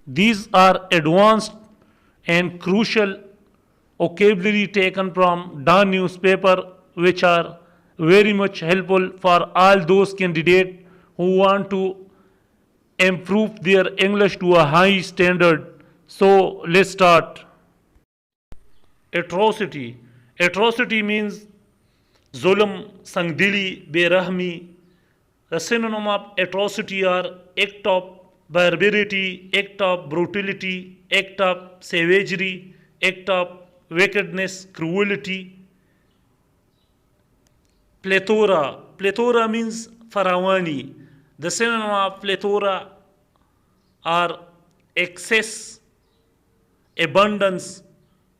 These are advanced and crucial vocabulary taken from Dawn newspaper, which are very much helpful for all those candidates who want to improve their English to a high standard. So let's start. Atrocity. Atrocity means zulm, sangdili, berahmi. The synonym of atrocity are act of barbarity, act of brutality, act of savagery, act of wickedness, cruelty. Plethora. Plethora means farawani. The synonym of plethora are excess, abundance,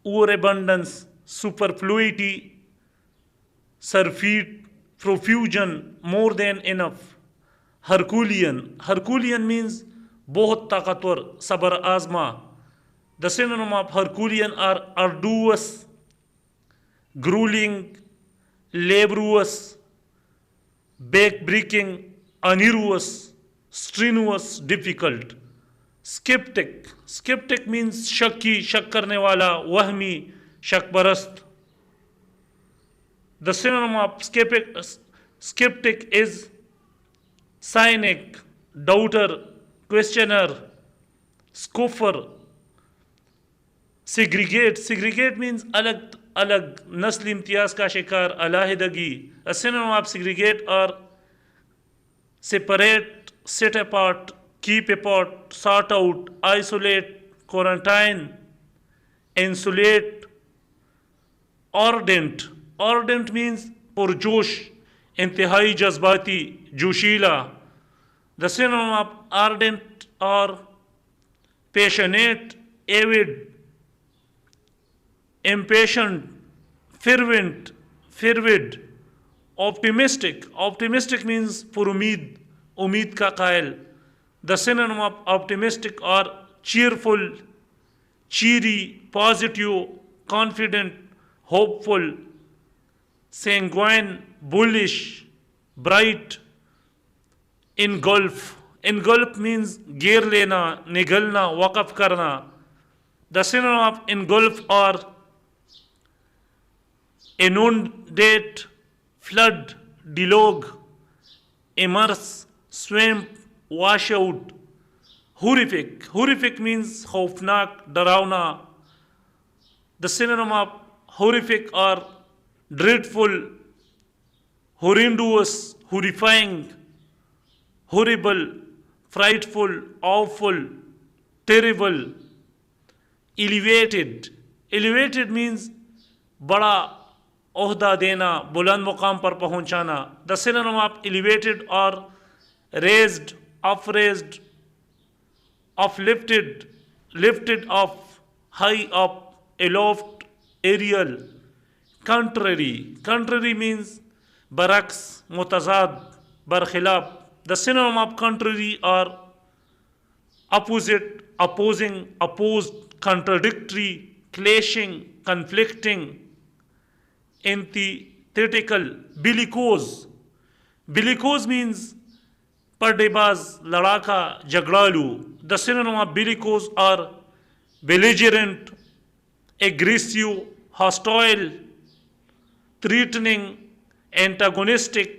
overabundance, superfluity, surfeit, profusion, more than enough. Herculean. Herculean means बहुत ताकतवर, सबर आजमा. The synonym of Herculean are arduous, grueling, laborious, backbreaking, onerous, strenuous, difficult. Skeptic. Skeptic means shakki, shak karne wala, wahmi, shak parast. The synonym of skeptic is cynic, doubter, questioner, scoffer. Segregate. Segregate means अलग अलग नस्ल इम्तियाज का शिकार, अलाहिदगी. A synonym of segregate are separate, set apart, keep apart, sort out, isolate, quarantine, insulate. Ardent. Ardent means पुरजोश, इंतहाई जज्बाती, जोशीला. The synonym of ardent are passionate, avid, impatient, fervent, fervid. Optimistic. Optimistic means पुरुमीद, उम्मीद का कायल. The synonym of optimistic are cheerful, cheery, positive, confident, hopeful, sanguine, bullish, bright. Engulf. Engulf means घेर लेना, निगलना, वक़फ़ करना. The synonym of engulf are inundate, flood, deluge, immerse, swamp, wash out. Horrific. Horrific means खौफनाक, डरावना. The synonym of horrific are dreadful, horrendous, horrifying, horrible, frightful, awful, terrible. Elevated. Elevated means बड़ा ओहदा देना, बुलंद मुकाम पर पहुंचाना. The synonym of elevated are raised, upraised, uplifted, lifted up, high up, aloft, aerial. Contrary. Contrary means baraks, mutazad, barkhilaf. The synonym of contrary are opposite, opposing, opposed, contradictory, clashing, conflicting, antithetical. Bellicose. Bellicose means पर्देबाज, लड़ाका, झगड़ालू. The synonym of bellicose are belligerent, aggressive, hostile, threatening, antagonistic.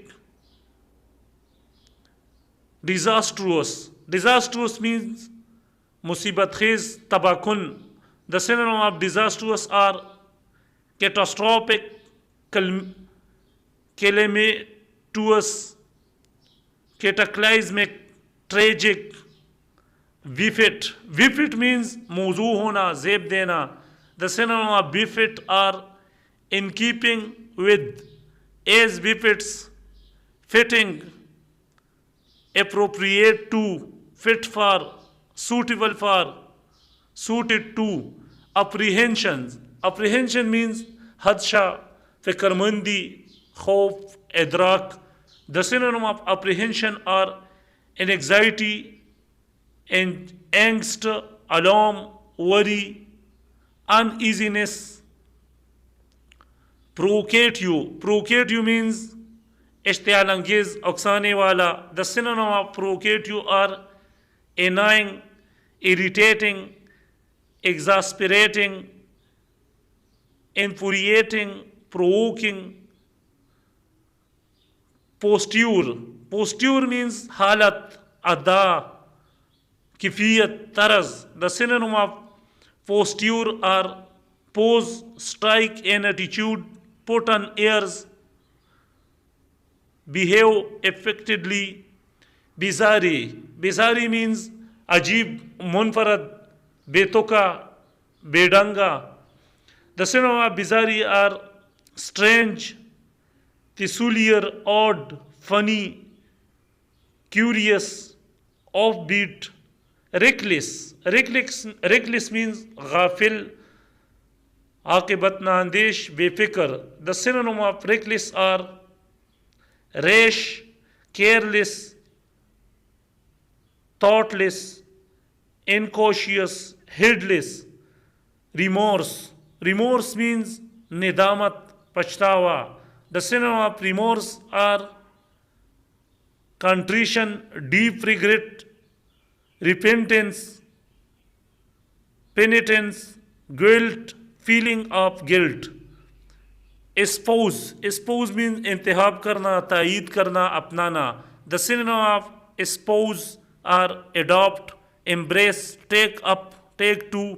Disastrous. Disastrous means musibat khiz, tabakun. The synonym of disastrous are catastrophic, calamitous, cataclysmic, tragic. Befit. Befit means मौजू होना, जेब देना. The synonym of befit are in keeping with, as befits, fitting, appropriate to, fit for, suitable for, suited to. Apprehensions. Apprehension means hadsha, fikrmandi, khawf, idrak. The synonym of apprehension are anxiety, and angst, alarm, worry, uneasiness. Provocative. Provocative means इश्तियाल अंगेज, उकसाने वाला. The synonym of provocative are annoying, irritating, exasperating, infuriating, provoking. Posture. Posture means halat, ada, kifiyat, taraz. The synonym of posture are pose, strike, and attitude, put on airs, behave affectedly. Bizarre. Bizarre means ajib, munfarad, betuka, bedanga. The synonym of bizarre are strange, peculiar, odd, funny, curious, offbeat, reckless. Reckless means ghafil, आकिबत नांदेश, बेफिक्र. The synonym of reckless are rash, careless, thoughtless, incautious, heedless. Remorse. Remorse means nidamat, pachtawa. The synonym of remorse are contrition, deep regret, repentance, penitence, guilt, feeling of guilt. Espouse. Espouse means intihab karna, ta'eed karna, apnana. The synonym of espouse are adopt, embrace, take up, take to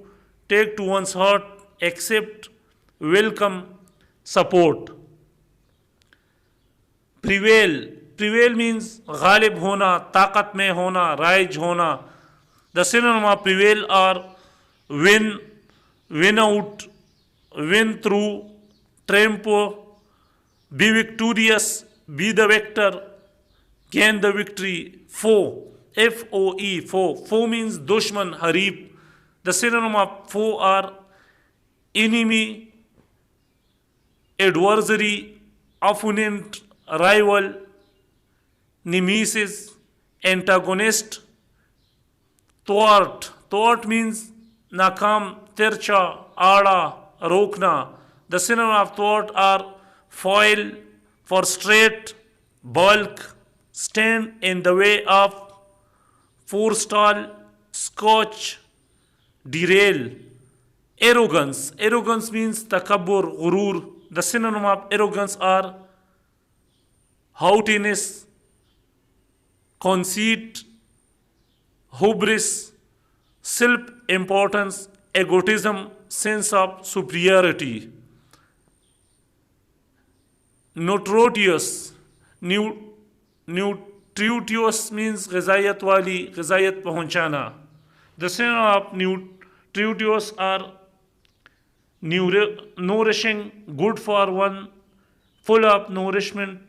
one's heart, accept, welcome, support. Prevail. Prevail means ghalib hona, ताकत में होना, rise होना. The synonym of prevail are win, win out, win through, triumph, be victorious, be the victor, gain the victory. Foe. Foe. Foe. Foe means dushman, harib. The synonym of foe are enemy, adversary, opponent, rival, nemesis, antagonist. Thwart. Thwart means nakam, tircha, aada, rokna. The synonym of thwart are foil, frustrate, bulk, stand in the way of, forestall, scotch, derail. Arrogance. Arrogance means takabbur, ghurur. The synonym of arrogance are haughtiness, conceit, hubris, self-importance, egotism, sense of superiority. Notorious. Nutritious means ghazayat wali, ghazayat pahunchana. The synonym of nutritious are nourishing, good for one, full of nourishment.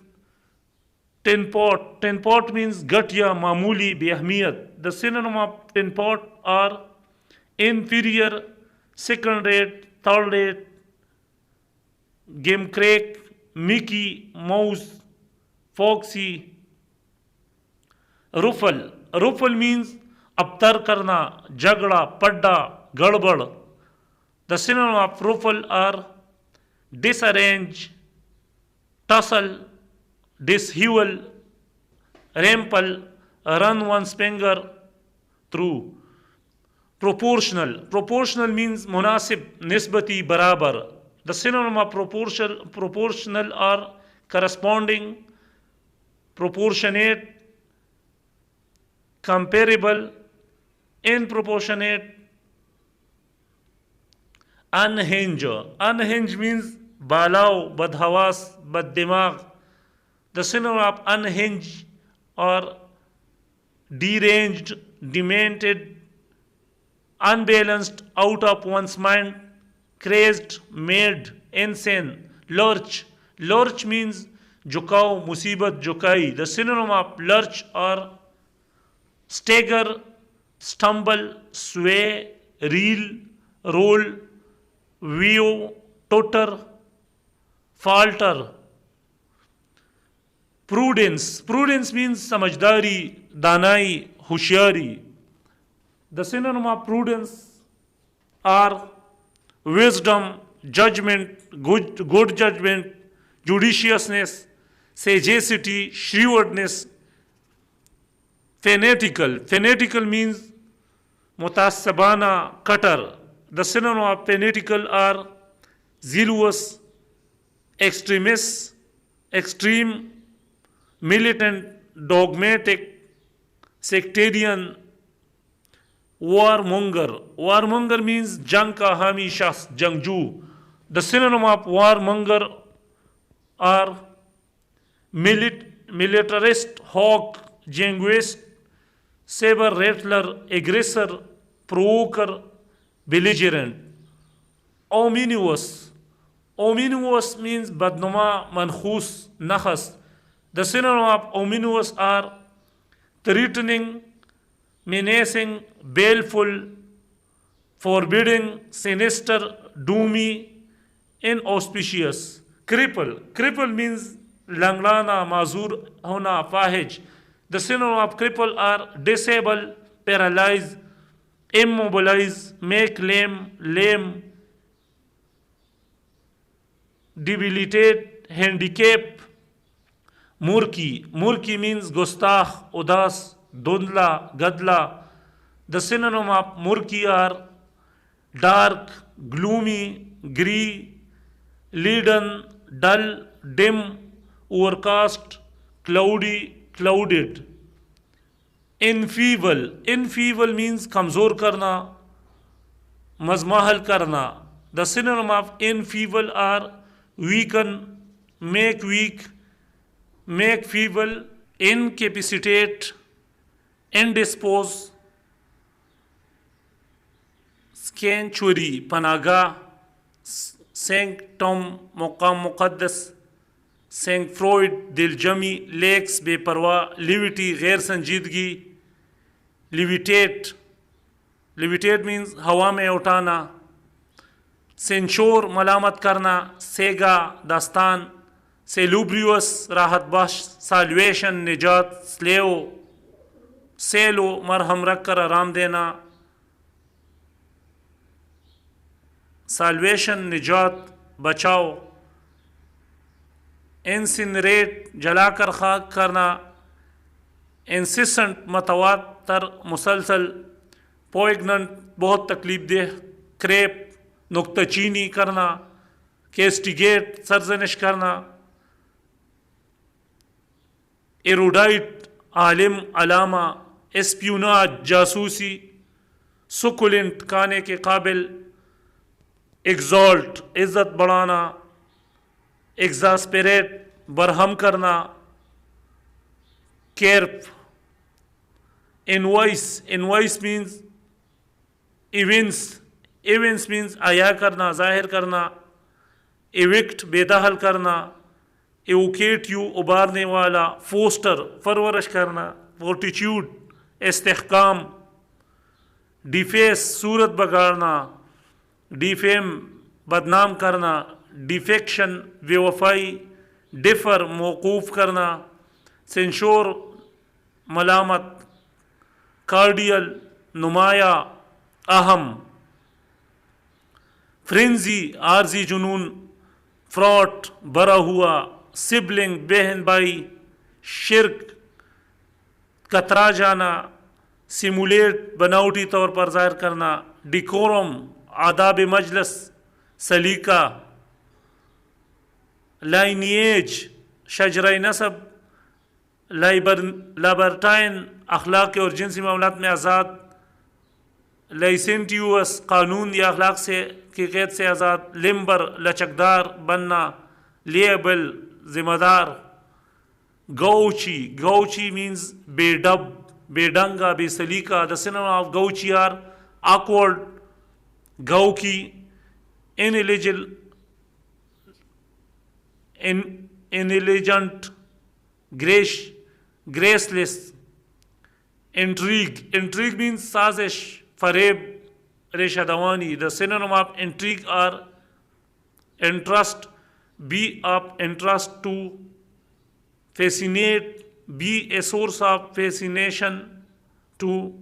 Tin pot. Tin pot means gatya, mamuli, beahmiyat. The synonym of tin pot are inferior, second rate, third rate, gimcrack, Mickey, mouse, foxy. Ruffle. Ruffle means abtar karna, jagda, padda, gadbad. The synonym of ruffle are disarrange, tussle, dishevel, rample, run one's finger through. Proportional. Proportional means munasib, nisbati, barabar. The synonym of proportional are corresponding, proportionate, comparable, in-proportionate. Unhinged. Unhinged means balao, badhawas, baddimag. The synonym of unhinged are deranged, demented, unbalanced, out of one's mind, crazed, mad, insane. Lurch. Lurch means jukao, musibat, jukai. The synonym of lurch are stagger, stumble, sway, reel, roll, wheel, totter, falter. Prudence. Prudence means samajdari, danai, hushyari. The synonym of prudence are wisdom, judgment, good judgment, judiciousness, sagacity, shrewdness. Fanatical. Fanatical means Mutasabana cutter. The synonym of fanatical are zealous, extremist, extreme, militant, dogmatic, sectarian, warmonger. Warmonger means jang ka hami shakhs, jangju. The synonym of warmonger are militarist, hawk, jingoist, saber rattler, aggressor, provoker, belligerent. Ominous. Ominous means badnuma, mankhus, nakhas. The synonym of ominous are threatening, menacing, baleful, forbidding, sinister, doomy, inauspicious. Cripple. Cripple means langlana, mazur, hona, fahij. The synonym of cripple are disable, paralyze, immobilize, make lame, debilitate, handicap. Murki means gustakh, udas, dundla, gadla. The synonym of murki are dark, gloomy, grey, leaden, dull, dim, overcast, cloudy, clouded. Enfeeble means kamzor karna, mazmahal karna. The synonym of enfeeble are weaken, make weak, make feeble, incapacitate, indispose, sanctuary, panaga, sanctum, maqam muqaddas, sancfroid, diljami, lakes, बेपरवाह, लिविटी, गैर संजीदगी, लिविटेट, लिविटेट means हवा में उठाना, सेंशोर मलामत करना, सेगा दास्तान, सेलुब्रियस राहत बख्श, solvation निजात, slave, सेलो मरहम रख कर आराम देना, साल्वेशन निजात बचाओ, इंसिनरेट जलाकर खाक करना, इंसिसेंट मतवातर मुसलसल, पोइगनेंट बहुत तकलीफ देह, क्रेप नुक्ताचीनी करना, केस्टिगेट सरजनिश करना, एरोडाइट आलिम अलामा, एस्प्यूनाज जासूसी, सुकुलेंट खाने के काबिल, एग्जॉल्ट इज्जत बढ़ाना, एग्जास्पेरेट बरहम करना, केर्प, इनवॉइस मीन्स इवेंट्स मीन्स आया करना, जाहिर करना, एविक्ट बेदखल करना, एवोकेट यू उबारने वाला, फोस्टर परवरिश करना, फोर्टिट्यूड इस्तेहकाम, डिफेस सूरत बगाड़ना, डिफेम बदनाम करना, डिफेक्शन बेवफाई, डिफर मौकूफ़ करना, सेंशोर मलामत, कार्डियल नुमाया, अहम, फ्रेंजी आर्जी जुनून, फ्रॉट बरा हुआ, सिबलिंग बहन भाई, शिरक कतरा जाना, सिमुलेट बनावटी तौर पर ज़ाहिर करना, डिकोरम आदाब मजलस, सलीका, लाइनिएज शजरा नसब, लाइबर्टाइन अखलाक और जिनसी मामलात में आज़ाद, लाइसेंटियूस कानून या अखलाक से की कैद से आज़ाद, लिम्बर लचकदार बनना, लेबल जिम्मेदार, गौची मीन्स बेडब, बेडंगा, बेसलीका. The synonym of gauche are awkward, gawky, intelligent, graceless, intrigue means sazish, fareb, reshadawani. The synonym of intrigue are interest, be of interest to, fascinate, be a source of fascination to.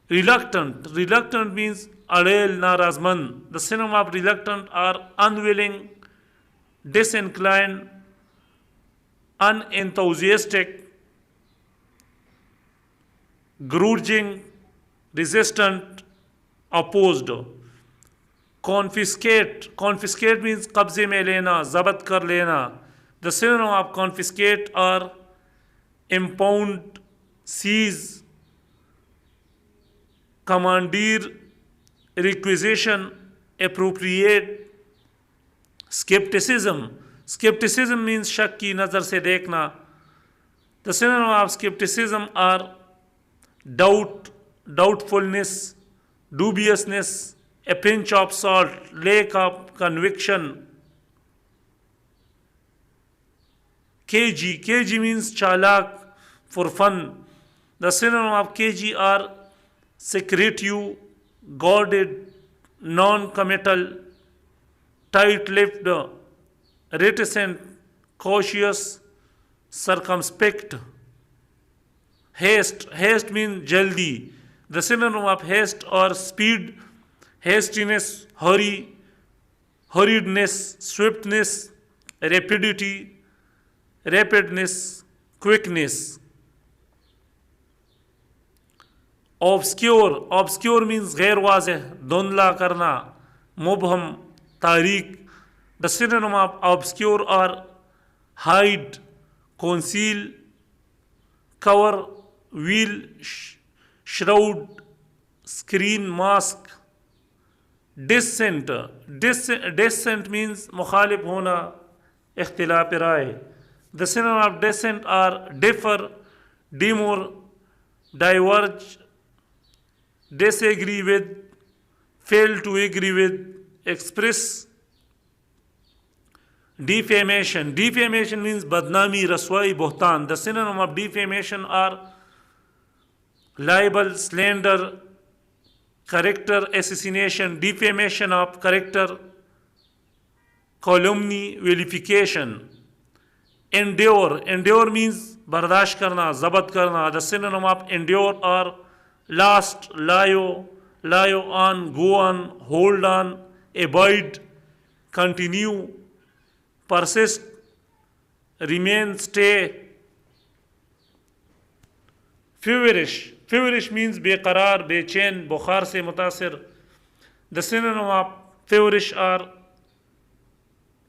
Reluctant means adel narazman. The synonym of reluctant are unwilling, disinclined, unenthusiastic, grudging, resistant, opposed. Confiscate means कब्जे में लेना, जब्त कर लेना. The synonym of confiscate are impound, seize, commandeer, requisition, appropriate. Skepticism means शक की नज़र से देखना. The synonym of skepticism are doubt, doubtfulness, dubiousness, a pinch of salt, lack of conviction. KG means chalak, for fun. The synonym of KG are secretive, guarded, non-committal, tight-lipped, reticent, cautious, circumspect. Haste means jaldi. The synonym of haste or speed, hastiness, hurry, hurriedness, swiftness, rapidity, rapidness, quickness. Obscure means गैर वाज़ेह, धुंधला करना, मुबहम, तारीक. The synonym of obscure are hide, conceal, cover, veil, shroud, screen, mask. Dissent means मुखालिफ होना, इख्तिलाफ राय. The synonym of dissent are differ, demur, diverge, disagree with, fail to agree with, express. Defamation means badnami, raswai, bohtan. The synonym of defamation are libel, slander, character assassination, defamation of character, calumny, vilification. Endure means bardasht karna, zabat karna. The synonym of endure are last, lie on, go on, hold on, abide, continue, persist, remain, stay. Feverish means बेकरार, बेचैन, बुखार से मुतासिर. The synonym of feverish are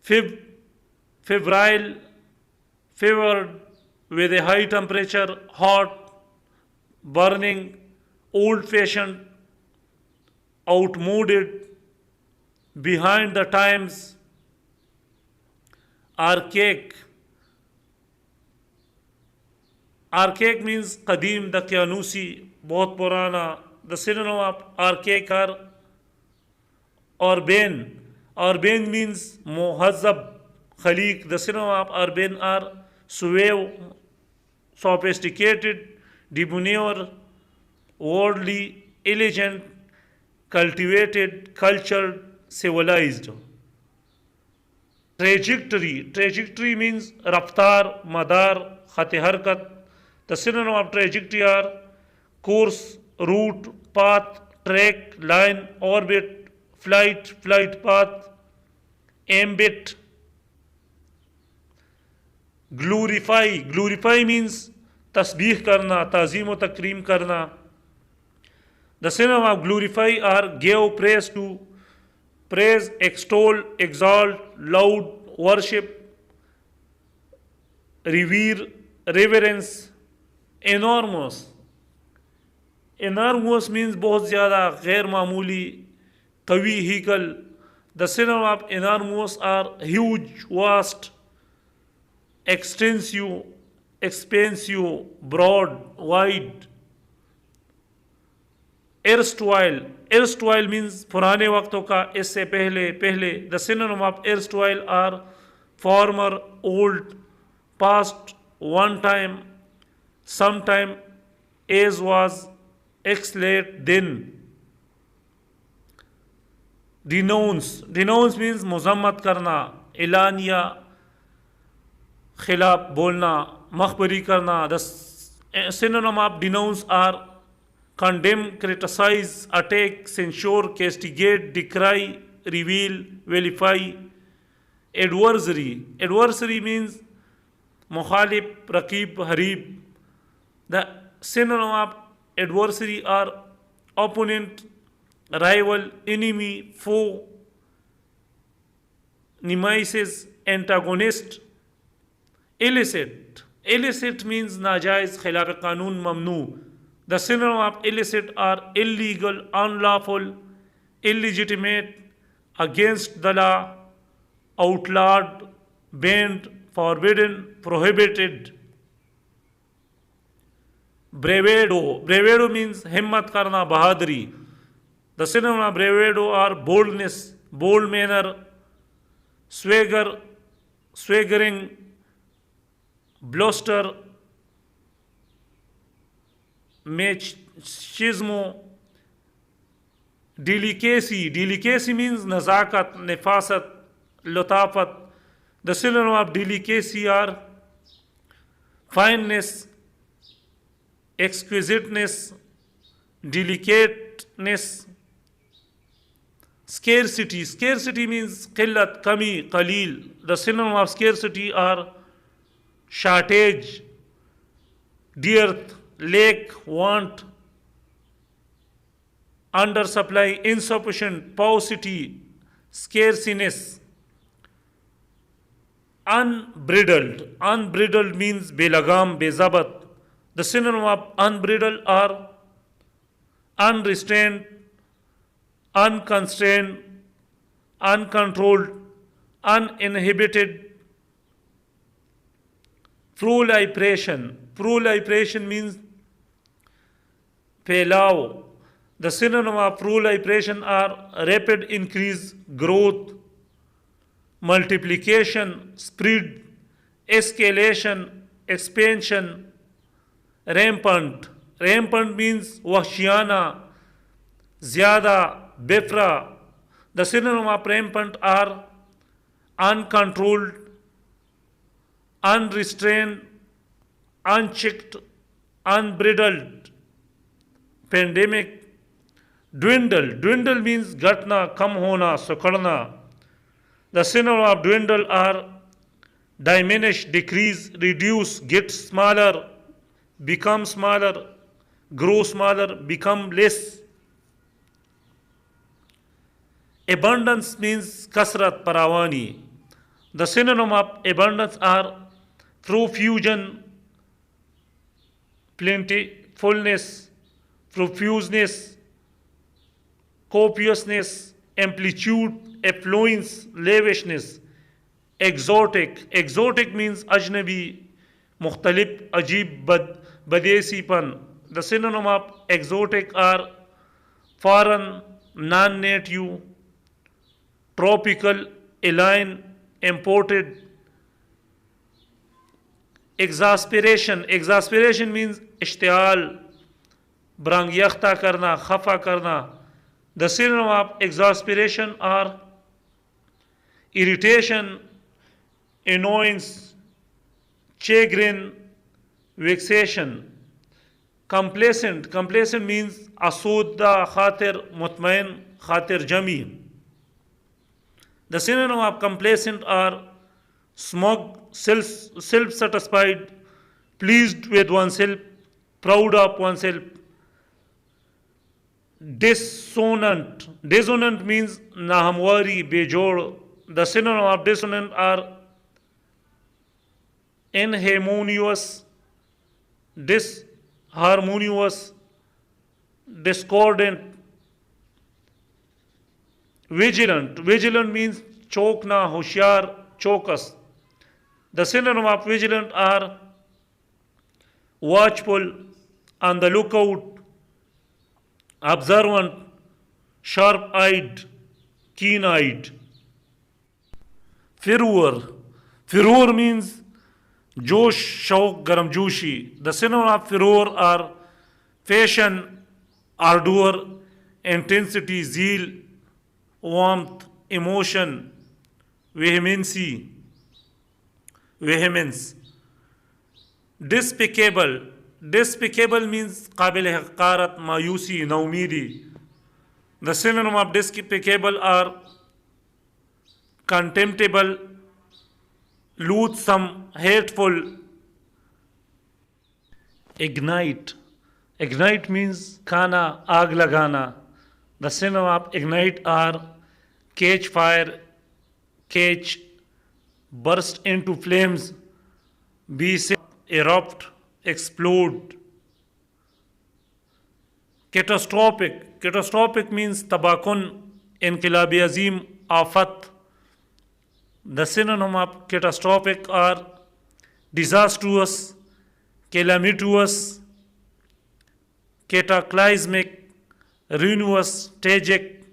febrile, fevered, with a high temperature, hot, burning, old-fashioned, outmoded, behind the times, archaic. Archaic means qadim, dakyanusi, बहुत पुराना. The synonym of archaic are urbane. Urbane means muhazzab, khaliq. The synonym of urbane are suave, sophisticated, debonair, worldly, elegant, cultivated, cultured, civilized. Trajectory means raftar, madar, khat harkat. The synonym of trajectory are course, route, path, track, line, orbit, flight path, ambit. Glorify means tasbih karna, ta'zim o takreem karna. The synonym of glorify are give praise to, praise, extol, exalt, loud, worship, revere, reverence. Enormous means बहुत ज़्यादा, गैर मामूली, कवी, Haeckel. The synonym of enormous are huge, vast, extensive, expansive, broad, wide. Erstwhile means पुराने वक्तों का, इससे पहले. The synonym of erstwhile are former, old, past, one time, sometime, as was, ex late, then. Denounce means मुजम्मत करना, एलानिया, खिलाफ बोलना, मखबरी करना. The synonym of denounce are condemn, criticize, attack, censure, castigate, decry, reveal, vilify. Adversary means mukhalif, raqib, harib. The synonym of adversary are opponent, rival, enemy, foe, nemesis, antagonist. Illicit. Illicit means najaiz, khilaf qanun, mamnu. The synonym of illicit are illegal, unlawful, illegitimate, against the law, outlawed, banned, forbidden, prohibited. Bravado. Bravado means himmat karna, bahadri. The synonym of bravado are boldness, bold manner, swagger, swaggering, bluster, machismo, delicacy. Delicacy means nazakat, nefasat, lutafat. The synonym of delicacy are fineness, exquisiteness, delicateness. Scarcity. Scarcity means qillat, kami, qalil. The synonym of scarcity are shortage, dearth, lack, want, undersupply, insufficient, paucity, scarciness. Unbridled. Unbridled means belagam, bezabat. The synonym of unbridled are unrestrained, unconstrained, uncontrolled, uninhibited. Proliferation. Proliferation means phailao. The synonym of proliferation are rapid increase, growth, multiplication, spread, escalation, expansion, rampant. Rampant means wahshiyana, zyada, befra. The synonym of rampant are uncontrolled, unrestrained, unchecked, unbridled. Pandemic. Dwindle. Dwindle means gatna, kam hona, sukadna. The synonym of dwindle are diminish, decrease, reduce, get smaller, become smaller, grow smaller, become less. Abundance means kasrat, paravani. The synonym of abundance are profusion, plentifulness, profuseness, copiousness, amplitude, affluence, lavishness. Exotic. Exotic means ajnabi, mukhtalif, ajib, badesi pan. The synonym of exotic are foreign, non-native, tropical, alien, imported. Exasperation. Exasperation means ishtial, brangyakta karna, khafa karna. The synonym of exasperation are irritation, annoyance, chagrin, vexation. Complacent. Complacent means asudda, khatir, mutmain, khatir jami. The synonym of complacent are smug, self-satisfied, pleased with oneself, proud of oneself. Dissonant. Dissonant means nahamwari, bejod. The synonym of dissonant are inharmonious, disharmonious, discordant. Vigilant. Vigilant means chokna, hoshiyar, chokas. The synonym of vigilant are watchful, on the lookout, observant, sharp-eyed, keen-eyed. Furor. Furor means josh, shauk, garamjoshi. The synonym of furor are passion, ardor, intensity, zeal, warmth, emotion, vehemency, vehemence. Despicable. Despicable means qabil haqarat, mayusi, naumidi. The synonym of despicable are contemptible, loathsome, hateful. Ignite. Ignite means khana, aag lagana. The synonym of ignite are catch fire, catch, burst into flames, be set, erupt, explode. Catastrophic. Catastrophic means tabakun, inqilabi azim, afat. The synonym of catastrophic are disastrous, calamitous, cataclysmic, ruinous, tragic,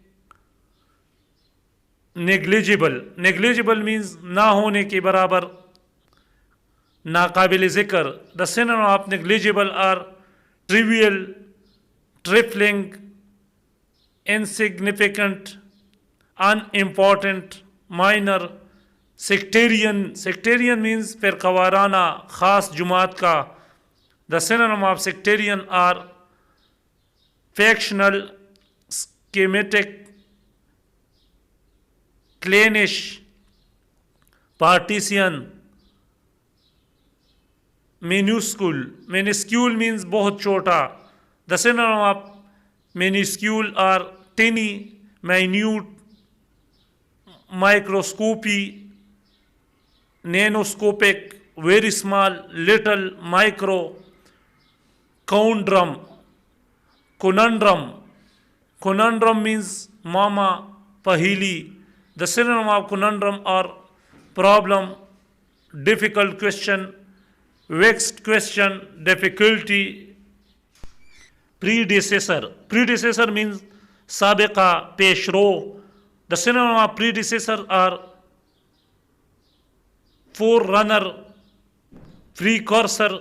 negligible. Negligible means ना होने के बराबर, नाकाबिल ज़िक्र. The synonym of negligible are trivial, trifling, insignificant, unimportant, minor, sectarian. Sectarian means फ़िरक़ावाराना, ख़ास जुमात का. The synonym of sectarian are factional, schematic, clannish, partisan, minuscule. Minuscule means बहुत छोटा. The synonym of minuscule are tiny, minute, microscopy, nanoscopic, very small, little, micro, conundrum. Conundrum. Conundrum means mama, pahili. The synonym of conundrum are problem, difficult question, vexed question, difficulty. Predecessor. Predecessor means sabiqa, peshro. The synonym of predecessor are forerunner, precursor,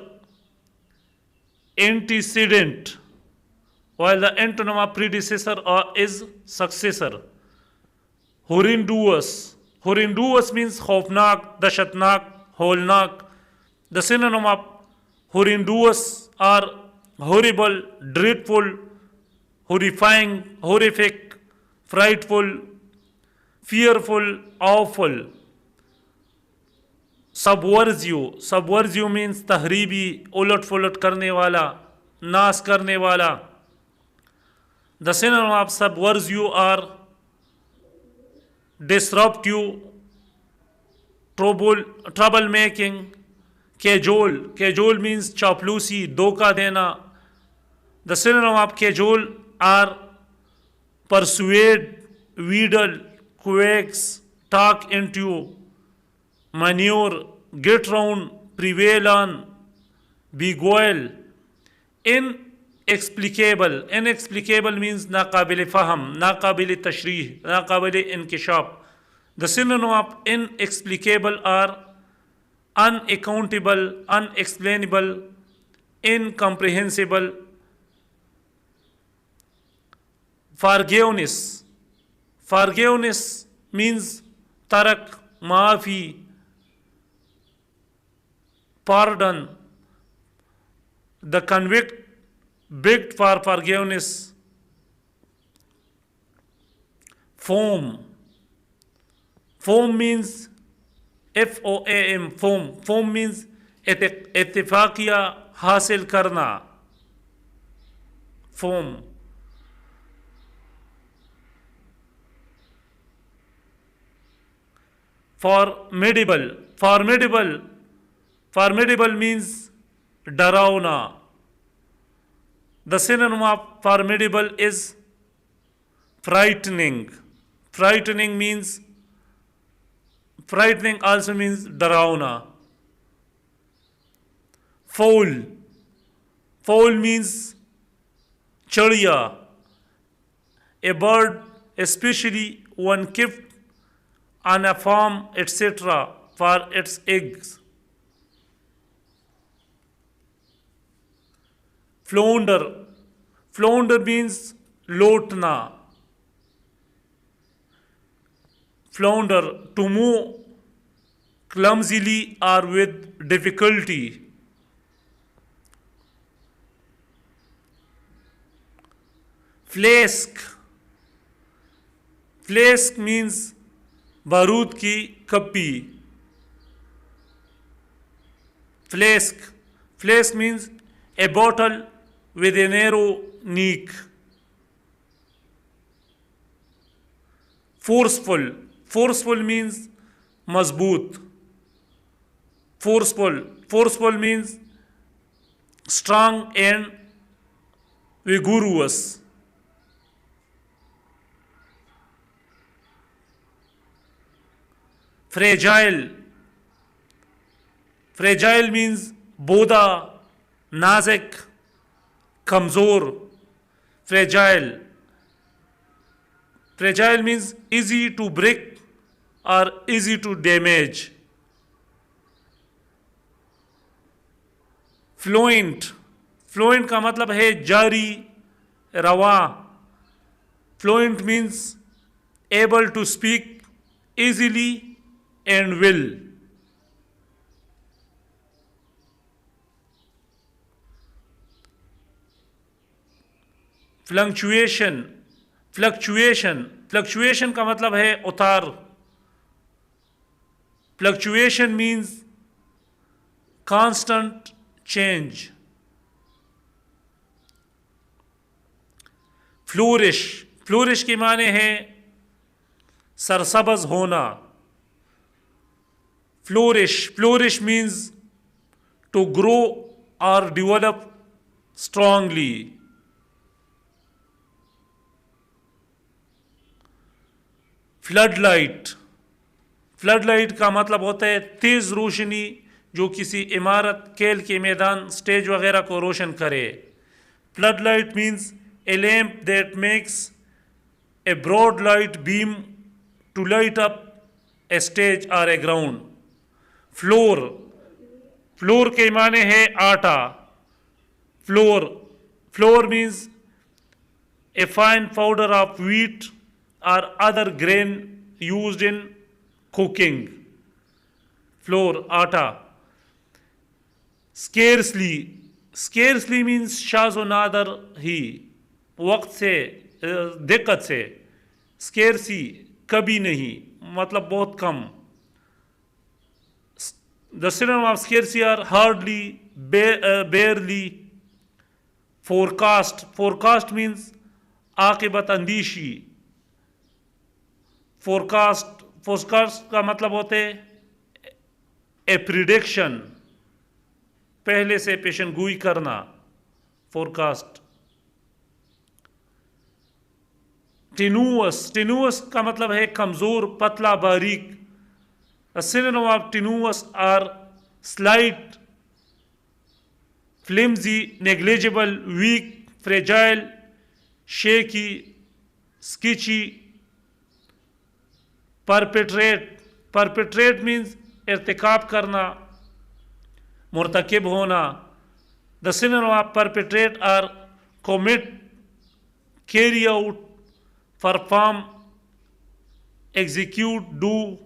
antecedent, while the antonym of predecessor is successor. Horrendous. Horrendous means खौफनाक, दशतनाक, होलनाक. The synonym of horrendous are horrible, dreadful, horrifying, horrific, frightful, fearful, awful. Subversive. Subversive means तहरीबी, उलट फुलट करने वाला, नाश करने वाला. The synonym of subversive are disruptive, trouble making, cajole. Cajole means चापलूसी, धोखा देना. The synonym of cajole are persuade, wheedle, coax, talk into, manure, get round, prevail on, beguile. Inexplicable. Inexplicable means नाकाबिल फ़हम, नाकाबिल तशरीह, नाकाबिल इनकिशाफ. The synonym of inexplicable are unaccountable, unexplainable, incomprehensible. Forgiveness. Forgiveness means tarak, maafi, pardon. The convict begged for forgiveness. Foam. Foam means FOAM, foam. Foam means इत्तिफाकिया हासिल करना. Foam. Formidable. Formidable. Formidable means डरावना. The synonym of formidable is frightening. Frightening means, frightening also means डरावना. Foul. Foul means chadiya, a bird, especially one kept on a farm, etc., for its eggs. Flounder. Flounder means lotna. Flounder, to move clumsily or with difficulty. Flask. Flask means बारूद की कप्पी. Flask. Flask means a bottle with a narrow neck. Forceful. Forceful means mazboot. Forceful. Forceful means strong and vigorous. Fragile. Fragile means boda, nazik, kamzor. Fragile. Fragile means easy to break or easy to damage. Fluent. Fluent का मतलब है जारी, रवा. Fluent means able to speak easily and well. Fluctuation. Fluctuation. Fluctuation का मतलब है उतार. Fluctuation means constant change. Flourish. Flourish के माने हैं सरसब्ज होना. Flourish. Flourish means to grow or develop strongly. Floodlight. Floodlight का मतलब होता है तेज रोशनी जो किसी इमारत, खेल के मैदान, स्टेज वगैरह को रोशन करे. Floodlight means a lamp that makes a broad light beam to light up a stage or a ground. Flour. Flour के माने है आटा. Flour. Flour means a fine powder of wheat or other grain used in cooking. Flour, आटा. Scarcely. Scarcely means शाज़ो नादर ही, वक्त से, दिक्कत से. Scarcely, कभी नहीं, मतलब बहुत कम. The synonym of scarcely are hardly, barely. Forecast. Forecast means आकिबत अंदीशी. Forecast का मतलब होते ए प्रिडिक्शन, पहले से पेशन गोई करना. फोरकास्ट. टेनुअस. टेनुअस का मतलब है कमजोर, पतला, बारीक. A synonym of tenuous are slight, flimsy, negligible, weak, fragile, shaky, sketchy. Perpetrate. Perpetrate means irtikab करना, मुर्तकिब होना. The synonym of perpetrate are commit, carry out, perform, execute, do.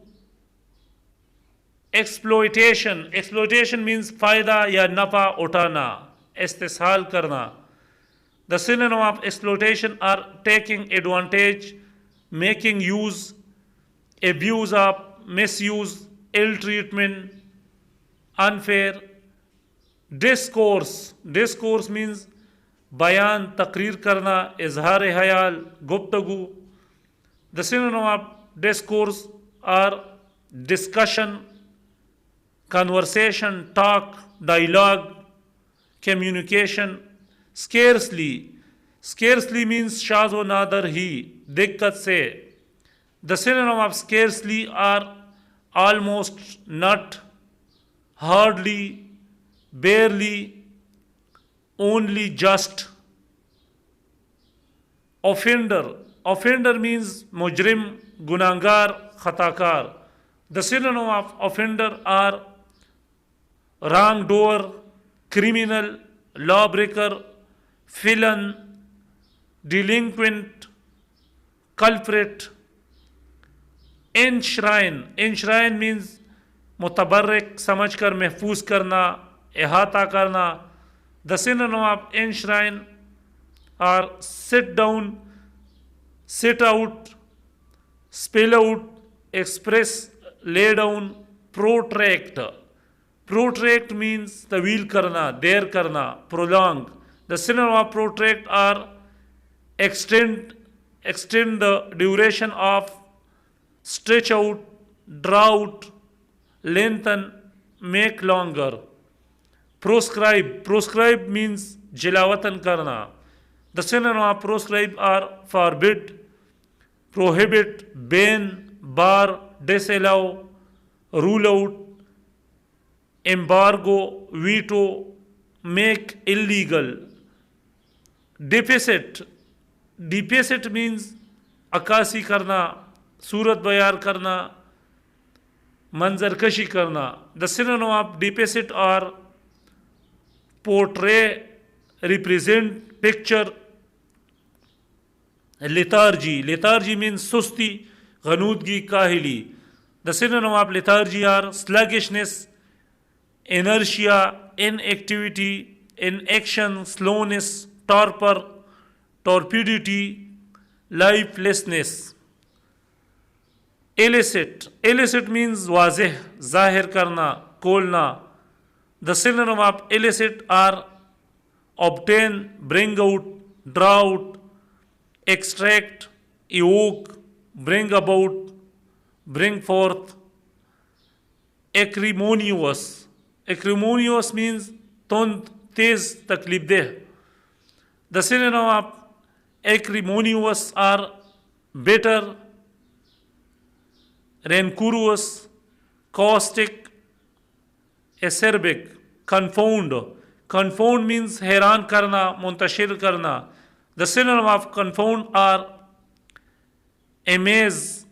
Exploitation. Exploitation means फायदा या नफा उठाना, इस्तेसाल करना. The synonym of exploitation are taking advantage, making use, abuse of, misuse, ill treatment, unfair. Discourse. Discourse means बयान, तकरीर करना, इजहार ख्याल, गुफ्तगू. The synonym of discourse are discussion, conversation, talk, dialogue, communication. Scarcely. Scarcely means शाज़ो नादर ही, दिक्कत से. The synonym of scarcely are almost, not, hardly, barely, only, just. Offender. Offender means mujrim, गुनाहगार, खताकार. The synonym of offender are wrongdoer, criminal, lawbreaker, felon, delinquent, culprit. Enshrine. Enshrine means मुतबर्रिक, समझकर महफूज करना, इहाता करना. The synonym of enshrine are sit down, sit out, spell out, express, lay down, protract. Protract means तवील करना, देर करना, prolong. The synonym of protract are extend, extend the duration of, stretch out, draw out, lengthen, make longer. Proscribe, proscribe means jilawatan karna. The synonym of proscribe are forbid, prohibit, ban, bar, disallow, rule out, embargo, veto, make illegal. Deficit, deficit means अक्सी करना, सूरत बयार करना, मंजरकशी करना. The synonym of deficit are portray, represent, picture. Lethargy, lethargy means susti, गनूदगी, काहिली. The synonym of lethargy are sluggishness, inertia, inactivity, inaction, slowness, torpor, torpidity, lifelessness. Illicit, illicit means वाज़ेह, ज़ाहिर करना, खोलना. The synonym of illicit are obtain, bring out, draw out, extract, evoke, bring about, bring forth. Acrimonious, acrimonious means tund, tez, taklif deh. The synonym of acrimonious are bitter, rancorous, caustic, acerbic. Confound, confound means हैरान करना, मुंतशिर करना. The synonym of confound are amaze,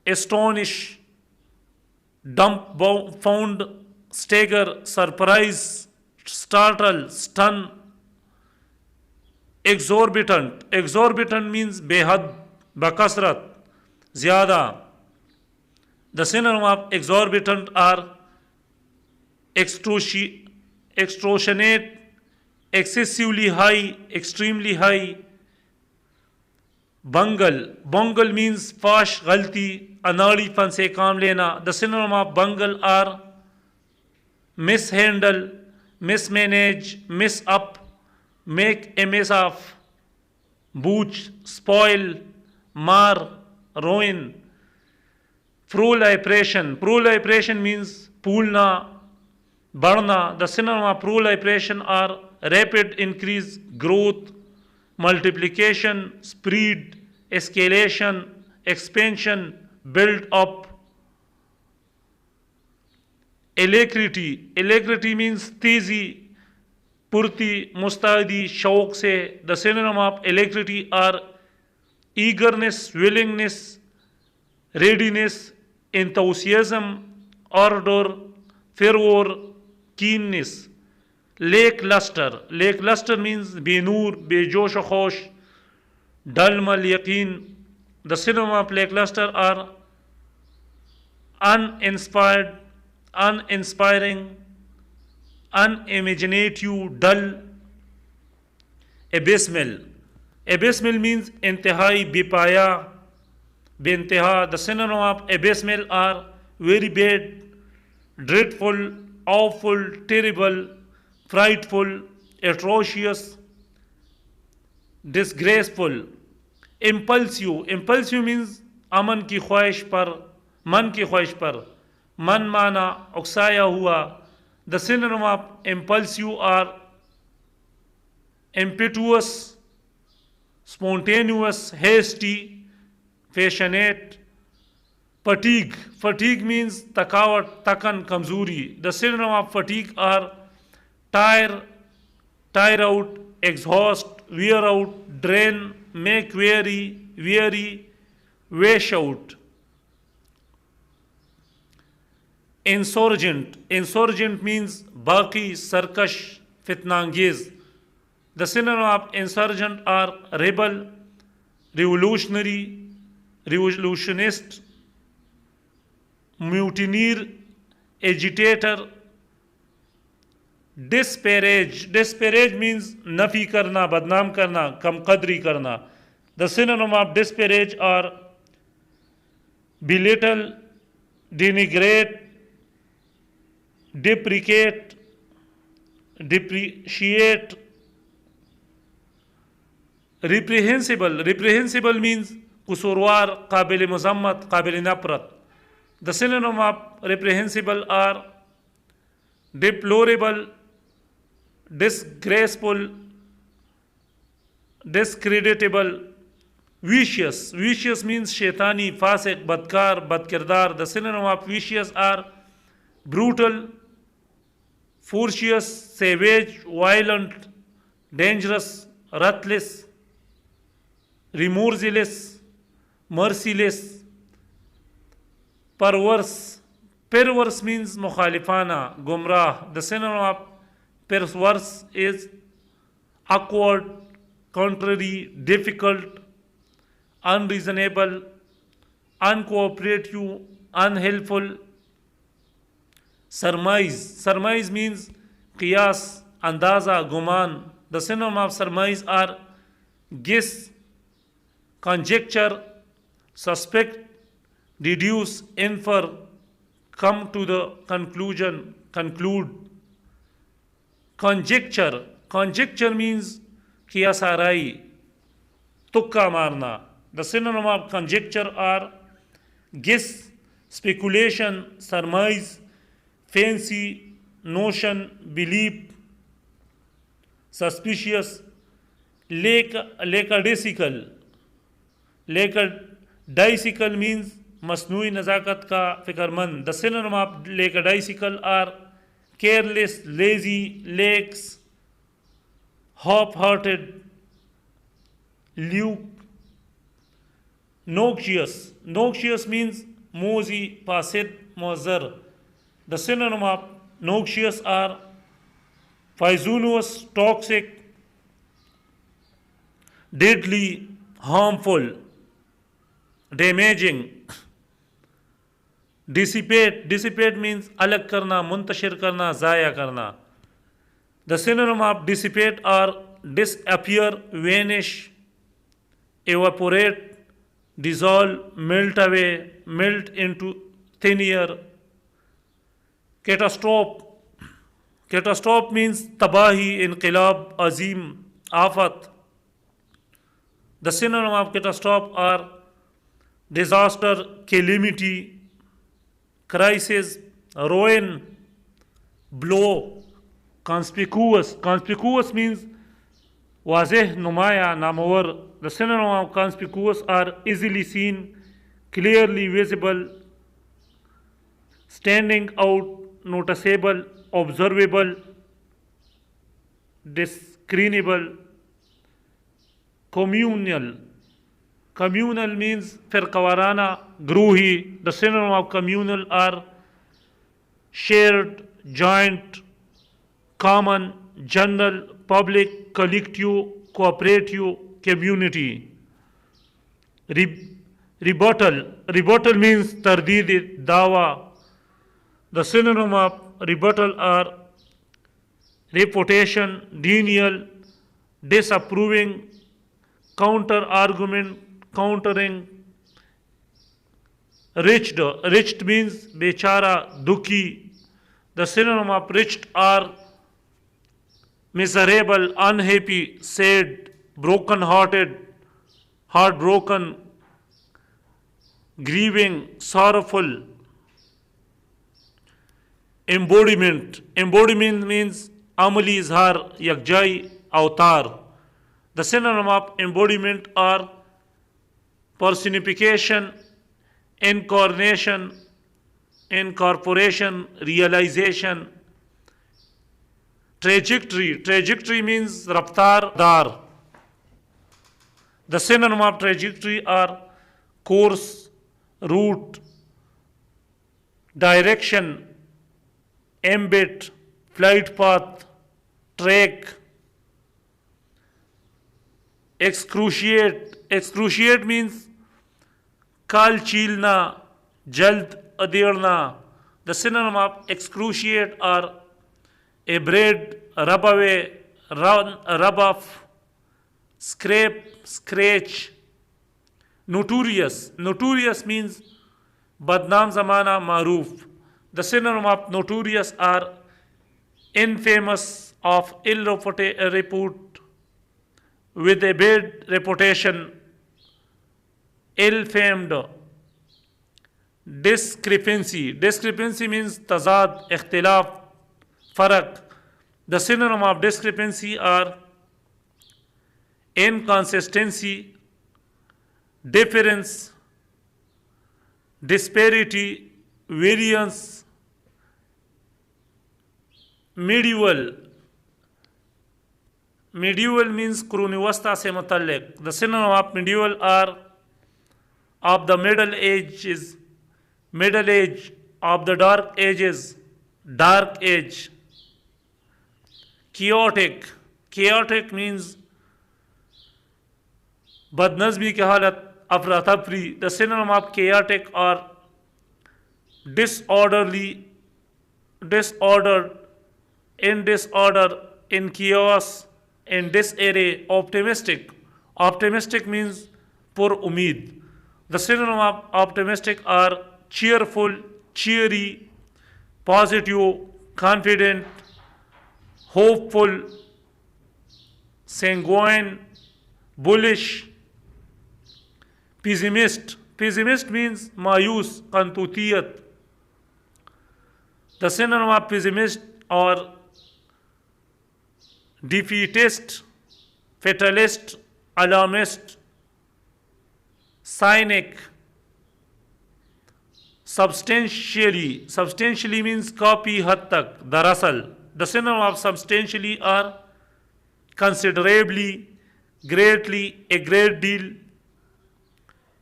astonish, dumbfound, stagger, surprise, startle, stun. Exorbitant, exorbitant means बेहद, बकसरत, ज़्यादा. The synonym of exorbitant are extortionate, excessively high, extremely high. Bungle, bungle means फाश, गलती, अनाड़ीपन से काम लेना. The synonym of bungle are mishandle, mismanage, miss up, make a mess of, booch, spoil, mar, ruin. Proliferation, proliferation means फूलना, बढ़ना. The synonym of proliferation are rapid increase, growth, multiplication, spread, escalation, expansion, build up. Alacrity, alacrity means तेजी, पुर्ती, मुस्तैदी, शौक से. The synonym of alacrity are eagerness, willingness, readiness, enthusiasm, ardor, fervor, keenness. Lackluster, lackluster means Benur, बेजोश खोश, डलमल यकीन. The synonym of lackluster are uninspired, uninspiring, unimaginative, dull. Abysmal, abysmal means इंतहाई, बेपाया, बेइंतहा. The synonym of abysmal are very bad, dreadful, awful, terrible, frightful, atrocious, disgraceful. Impulsive, impulsive means अमन की ख्वाहिश पर, मन की ख्वाहिश पर, मन माना, उकसाया हुआ. The synonym of impulsive are impetuous, spontaneous, hasty, passionate. Fatigue, fatigue means थकावट, थकन, कमजोरी. The synonym of fatigue are tire, tire out, exhaust, wear out, drain, make weary, weary, wash out. Insurgent, insurgent means बाकी, सरकश, फितनांगेज. The synonym of insurgent are rebel, revolutionary, revolutionist, mutineer, agitator. Disparage, disparage means Nafi करना, बदनाम करना, कम कदरी करना. The synonym of disparage are belittle, denigrate, deprecate, depreciate, Reprehensible means कुसूरवार, काबिल मजम्मत, काबिल नफरत. The synonym of reprehensible are deplorable, disgraceful, discreditable, vicious. Vicious means shaitani, fasik, badkar, badkirdar. The synonym of vicious are brutal, ferocious, savage, violent, dangerous, ruthless, remorseless, merciless, perverse. Perverse means mukhalifana, gumrah. The synonym of perverse is awkward, contrary, difficult, unreasonable, uncooperative, unhelpful. Surmise means qiyas, andaza, guman. The synonym of surmise are guess, conjecture, suspect, deduce, infer, come to the conclusion, conclude. Conjecture means kiyasarai, tukka marna. The synonym of conjecture are guess, speculation, surmise, fancy, notion, belief, suspicious. Lackadaisical. Lackadaisical means मसनूई नज़ाकत का फ़िक्रमंद. The synonym of lackadaisical are careless, lazy, lax, half-hearted, luke. Noxious means mozi, pasid, mozar. The synonym of noxious are poisonous, toxic, deadly, harmful, damaging. Dissipate means अलग करना, मुंतशिर करना, ज़ाया करना. The synonym of dissipate are disappear, vanish, evaporate, dissolve, melt away, melt into thin air. Catastrophe means tabahi, inqilab, azim, afat. The synonym of catastrophe are disaster, calamity, crisis, ruin, blow. Conspicuous means wazih, numaya, namawar. The synonym of conspicuous are easily seen, clearly visible, standing out, noticeable, observable, discernible. Communal means firqawarana, gruhi. The synonym of communal are shared, joint, common, general, public, collective, cooperative, community. Rebuttal means tardid, dawa. The synonym of rebuttal are refutation, denial, disapproving, counter argument, countering. Rich means bechara, dukhi. The synonym of rich are miserable, unhappy, sad, broken hearted, heartbroken, grieving, sorrowful. Embodiment means amali izhar, yakjai, avatar. The synonym of embodiment are personification, incarnation, incorporation, realization. Trajectory means raftar, dar. The synonym of trajectory are course, route, direction, ambit, flight path, track. Excruciate means kal chilna, jald adirna. The synonym of excruciate are abrade, rub away, rub off, scrape, scratch. Notorious means badnaam zamana, maroof. The synonym of notorious are infamous, of ill repute, with a bad reputation, ill-famed. Discrepancy means tazad, ikhtilaf, farak. The synonym of discrepancy are inconsistency, difference, disparity, variance, medieval. Medieval means kurun wasta se mutallaq. The synonym of medieval are of the middle ages, middle age, of the dark ages, dark age. Chaotic means बदनज़मी की हालत, अफरा तफरी. The synonym of chaotic are disorderly, disordered, in disorder, in chaos, in disarray. Optimistic means pur umid. The synonym of optimistic are cheerful, cheery, positive, confident, hopeful, sanguine, bullish. Pessimist means mayus, kantutiyat. The synonym of pessimist are defeatist, fatalist, alarmist, cynic. Substantially means काफी हद तक, दरअसल. The synonym of substantially are considerably, greatly, a great deal,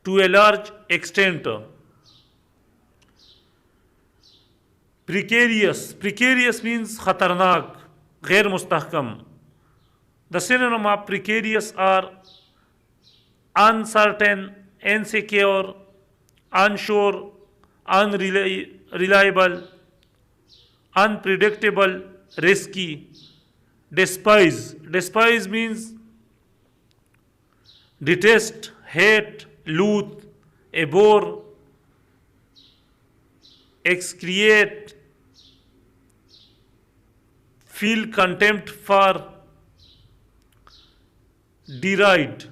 to a large extent. Precarious means khatarnak, ghair mustahkam. The synonym of precarious are uncertain, insecure, unsure, unreliable, unpredictable, risky. Despise means detest, hate, loathe, abhor, excreate, feel contempt for. Deride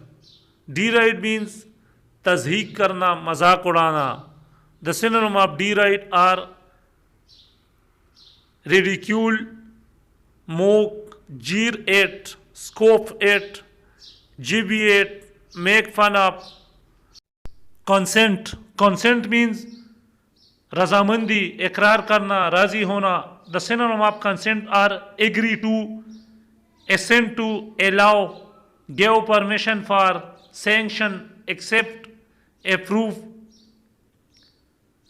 means तज़हीक करना, मजाक उड़ाना. The synonym of deride are ridicule, mock, jeer at, scoff at, jibby at, make fun of. Consent means razamandi, ikrar karna, razi hona. The synonym of consent are agree to, assent to, allow, give permission for, sanction, accept, approve.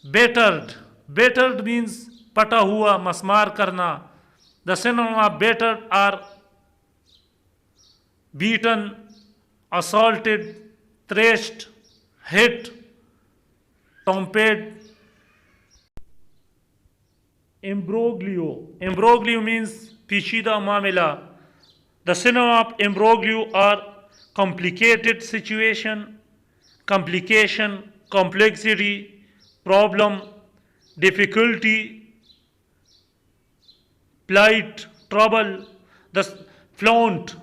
Battered means pata hua, masmar karna. The synonym of battered are beaten, assaulted, thrashed, hit, tomped. Imbroglio means pishida mamila. The synonym of imbroglio are complicated situation, complication, complexity, problem, difficulty, plight, trouble. The flaunt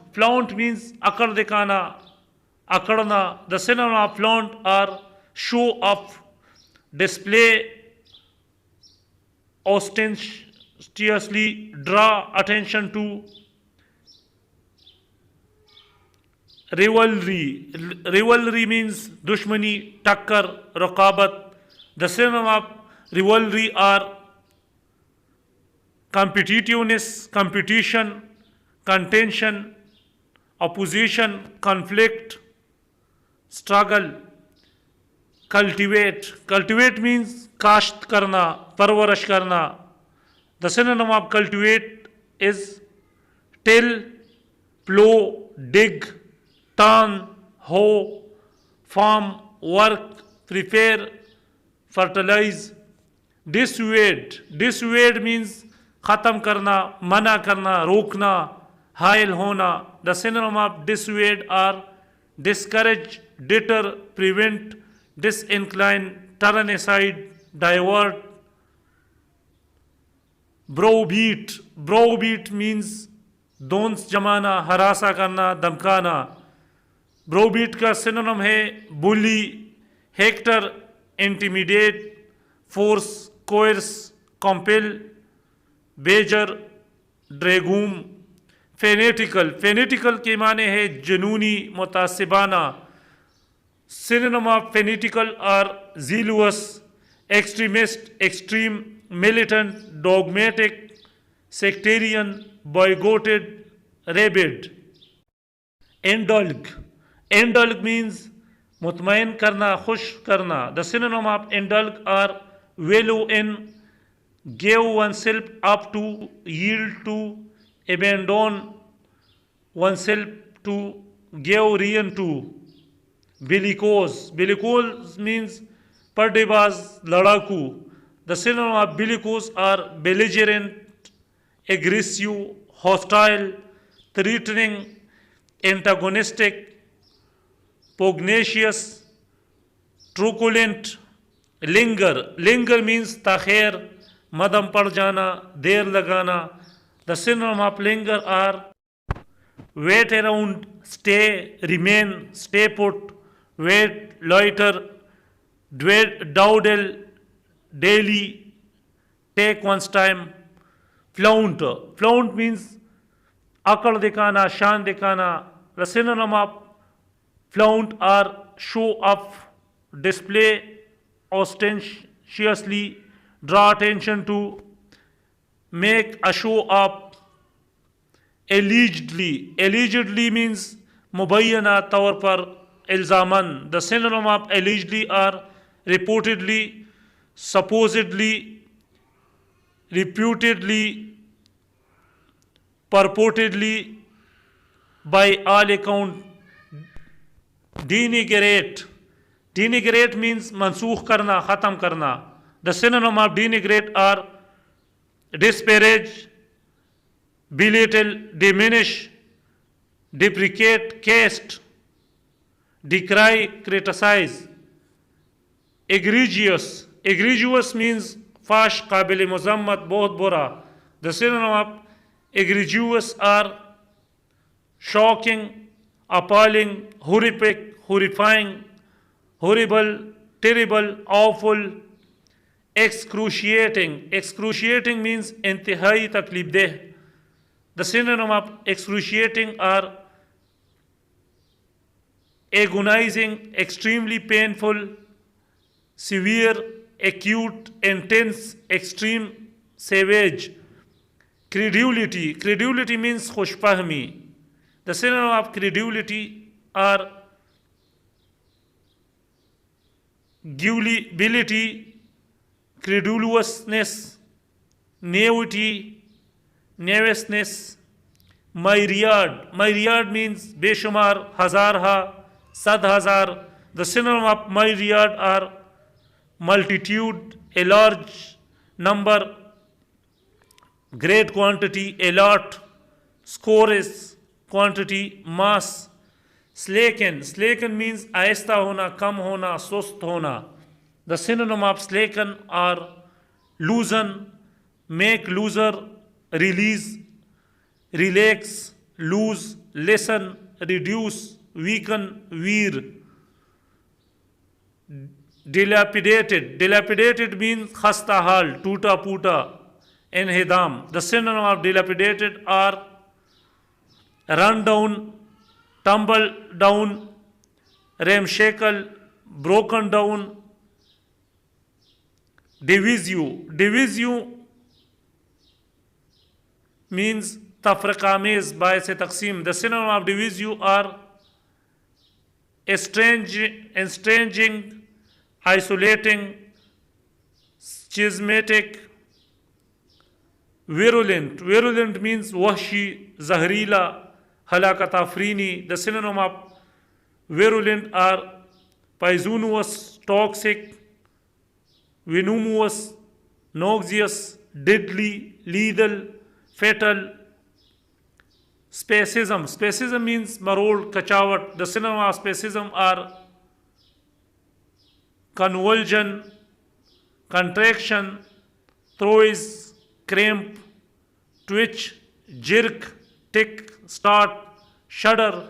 means akar dikhana, akarna. The synonym of flaunt are show off, display, ostentatiously, draw attention to. Rivalry means dushmani, takkar, raqabat. The synonym of rivalry are competitiveness, competition, contention, opposition, conflict, struggle. Cultivate means kasht karna, parwarish karna. The synonym of cultivate is till, plow, dig, turn, hoe, farm, work, prepare, fertilize. Dissuade means khatam karna, mana karna, rokna, hail hona. The synonym of dissuade are discourage, deter, prevent, disincline, turn aside, divert. Browbeat means dons jamana, harasa karna, damkana. ब्रोबीट का synonym है bully, hector, intimidate, force, coerce, compel, badger, dragoon. Fanatical, fanatical के माने है जुनूनी, मुतासिबाना। Synonym of fanatical are zealous, extremist, extreme, militant, dogmatic, sectarian, bigoted, rabid. Indulge, indulge means mutmain karna, khush karna. The synonym of indulge are value in, give oneself up to, yield to, abandon oneself to, give rein to. Bellicose, bellicose means पर्देबाज, लड़ाकू। The synonym of bellicose are belligerent, aggressive, hostile, threatening, antagonistic, pugnacious, truculent. Linger, linger means ताख़ीर, मदम पड़ जाना, देर लगाना। The synonym of linger are wait around, stay, remain, stay put, wait, loiter, dawdle, daily, take one's time. Flaunt, flaunt means akal दिखाना, शान दिखाना। The synonym of flaunt are show off, display ostentatiously, draw attention to, make a show of. Allegedly, allegedly means मुबैना तौर पर, इल्ज़ामन। The synonym of allegedly are reportedly, supposedly, reputedly, purportedly, by all account. Denigrate, denigrate means manसूख करना, ख़त्म करना। The synonym of denigrate are disparage, belittle, diminish, deprecate, cast, decry, criticize. Egregious, egregious means फाश, काबिल मज़म्मत, बहुत बुरा। The synonym of egregious are shocking, appalling, horrific, horrifying, horrible, terrible, awful. Excruciating, excruciating means इंतहाई तकलीफ देह। The synonym of excruciating are agonizing, extremely painful, severe, acute, intense, extreme, savage. Credulity, credulity means खुशफहमी। The synonym of credulity are gullibility, credulousness, naivety, nervousness. Myriad, myriad means बेशुमार, हजार हा, सद हजार। The synonym of myriad are multitude, a large number, great quantity, a lot, scores, quantity, mass. Slacken, slacken means आहिस्ता होना, कम होना, सुस्त होना। The synonym of slacken are loosen, make looser, release, relax, lose, lessen, reduce, weaken, wear. Dilapidated, dilapidated means खस्ता हाल, टूटा फूटा, इन्हिदाम। The synonym of dilapidated are run down, tumble down, ramshackle, broken down. Divisio, divisio means तफरकामेज, बायस तकसीम। The synonym of divisio are estranging, isolating, schismatic. Virulent, virulent means वहशी, जहरीला, हलाकत आफरीनी। The synonym of virulent are poisonous, toxic, venomous, noxious, deadly, lethal, fatal. Spasm, spasm means marold, kachawat. The synonym of spasm are convulsion, contraction, throes, cramp, twitch, jerk, tick, start, shudder.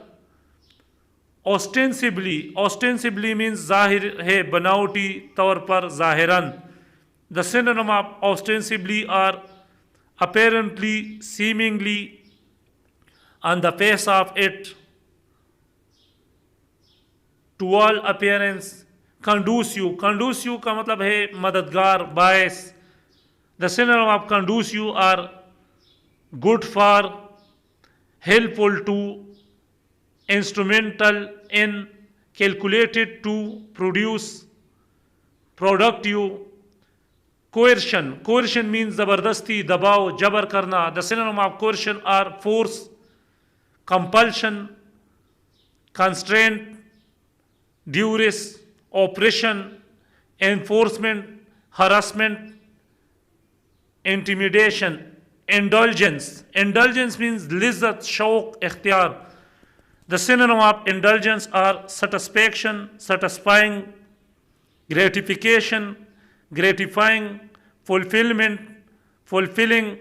ostensibly means जाहिर है, बनावटी तौर पर, ज़ाहिरन. The synonym of ostensibly are apparently, seemingly, on the face of it, to all appearance. Conducive का मतलब है मददगार, बायस. The synonym of conducive are good for, helpful to, instrumental in, calculated to produce, productive. Coercion means ज़बरदस्ती, दबाव, जबर करना. The synonym of coercion are force, compulsion, constraint, duress, oppression, enforcement, harassment, intimidation. Indulgence means lizzat, shauq, ikhtiyar. The synonym of indulgence are satisfaction, satisfying, gratification, gratifying, fulfillment, fulfilling,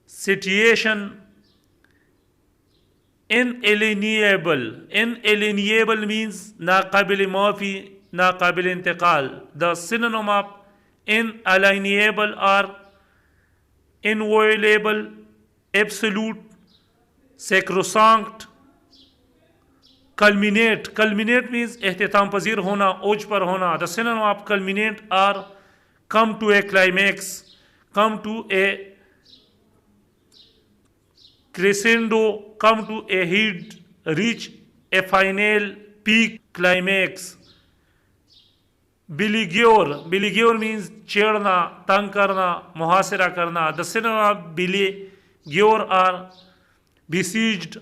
satiation. Inalienable means नाकाबिल माफ़ी, नाकाबिल इंतकाल. The synonym of inalienable are inviolable, absolute, sacrosanct. Culminate means एख्तिताम पजीर होना, ओज पर होना. The synonym of culminate are come to a climax, come to a crescendo, come to a head, reach a final peak, climax. Beleaguer means छेड़ना, तंग करना, मुहासिरा करना. The synonym of beleaguer are besieged,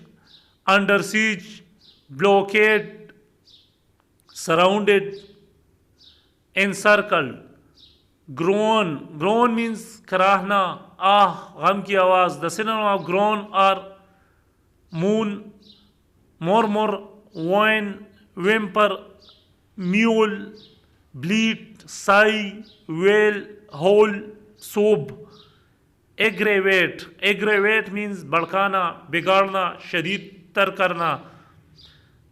under siege, blockade, surrounded, encircled. Groan means कराहना, गम की आवाज़. The synonym of groan are moan, murmur, whine, whimper, mewl, bleat, sigh, wail, howl, sob. Aggravate means भड़काना, बिगाड़ना, शदीद तर करना.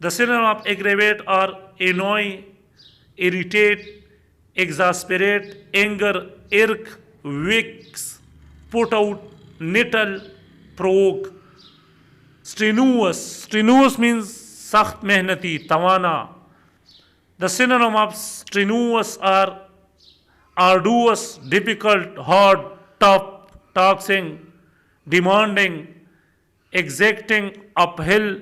The synonym of aggravate are annoy, irritate, exasperate, anger, irk, vex, put out, nettle, provoke. Strenuous means sakht mehnati, tawana. The synonym of strenuous are arduous, difficult, hard, tough, taxing, demanding, exacting, uphill.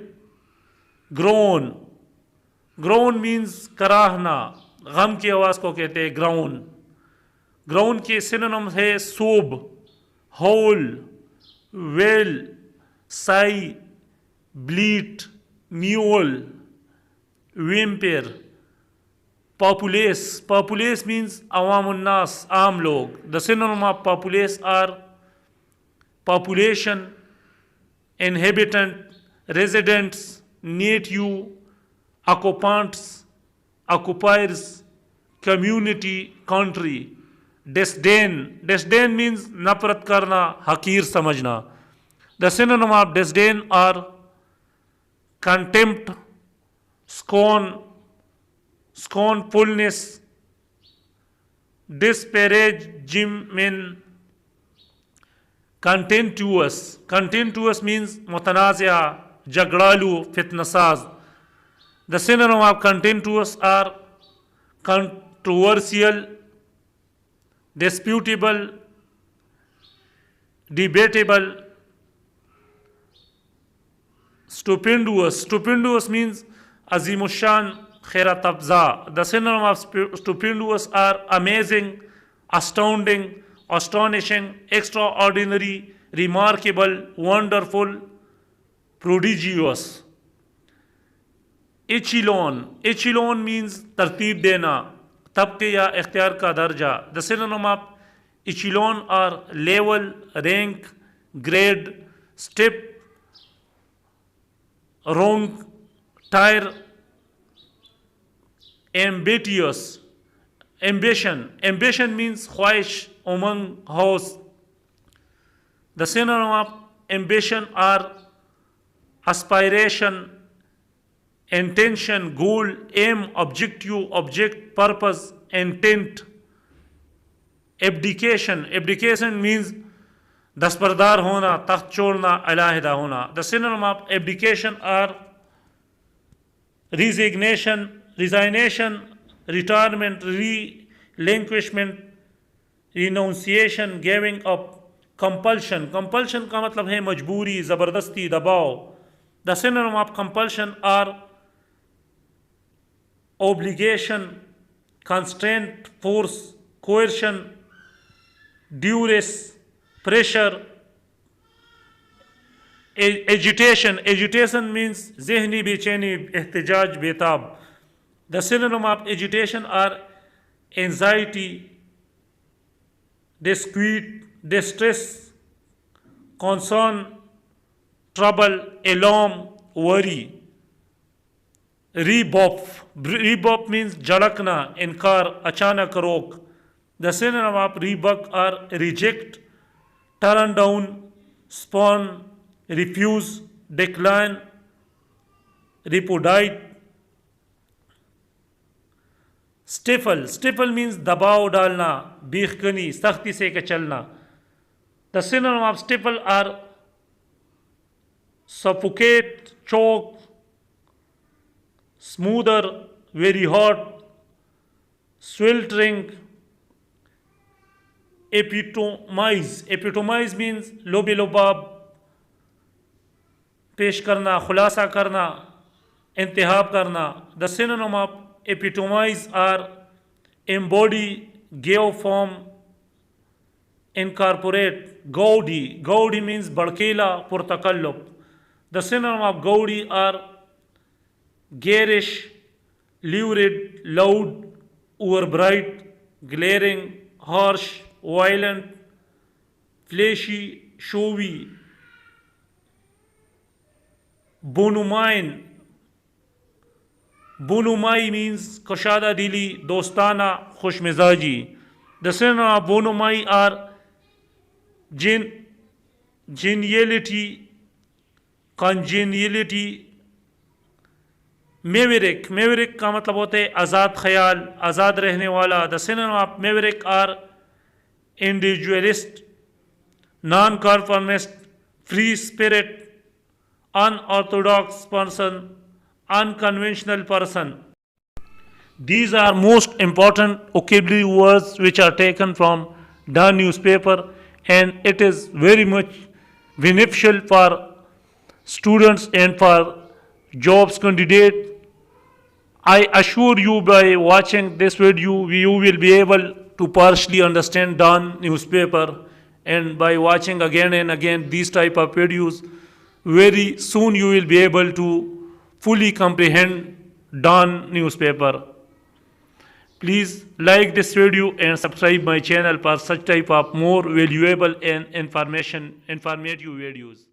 Groan means कराहना, गम की आवाज़ को कहते हैं ground के synonym है sob, howl, wail, sigh, bleat, mewl, whimper. Populace means awamunnas, आम लोग. The synonym of populace are population, inhabitant, residents, native, occupants, occupiers, community, country. Disdain means नफरत करना, हकीर समझना. The synonym of disdain are contempt, scorn, scornfulness, disparagement. Contentious means मुतनाज़िया, झगड़ालू, फितनसाज. The synonym of contentious are controversial, disputable, debatable. Stupendous means azimushan, khairat afza. The synonym of stupendous are amazing, astounding, astonishing, extraordinary, remarkable, wonderful, prodigious. Echelon means तरतीब देना, तबके या इख्तियार का दर्जा. The synonym of echelon are level, rank, grade, step, rank, tier. Ambition means ख्वाहिश, उमंग, हौस. The synonym of ambition are aspiration, intention, goal, aim, objective, object, purpose, intent. Abdication. Abdication means दस्तबरदार होना, तख्त छोड़ना, अलहदा होना. The synonym of abdication are resignation, retirement, relinquishment, renunciation, giving up. Compulsion का मतलब है मजबूरी, ज़बरदस्ती, दबाव. The synonym of compulsion are obligation, constraint, force, coercion, duress, pressure. Agitation means zehni becheni, ehtijaj, betab. The synonym of agitation are anxiety, disquiet, distress, concern, trouble, alarm, worry. Rebuff means jalakna, inkar, achanak rok. The synonym of rebuff are reject, turn down, spurn, refuse, decline, repudiate. Stifle means दबाव डालना, बेखनी, सख्ती से कचलना. The synonym of stifle are suffocate, choke, smoother, very hot, sweltering. Epitomize means लोबेलोबाब, पेश करना, खुलासा करना, इंतहाब करना. The synonym of epitomize are embody, give form, incorporate. Gaudi means बड़केला, पुरतकल्लुब. The synonym of gaudi are garish, lurid, loud, overbright, glaring, harsh, violent, fleshy, showy. Bonumai means kashada dili, dostana, khushmizaji. The synonym of bonumai are geniality, congeniality. Maverick का मतलब होता है आज़ाद ख्याल, आज़ाद रहने वाला. The synonym of maverick are individualist, non-conformist, free spirit, unorthodox person, unconventional person. These are most important vocabulary words which are taken from the newspaper, and it is very much beneficial for students and for jobs candidate. I assure you by watching this video you will be able to partially understand Dawn newspaper, and by watching again and again these type of videos very soon you will be able to fully comprehend Dawn newspaper. Please like this video and subscribe my channel for such type of more valuable and informative videos.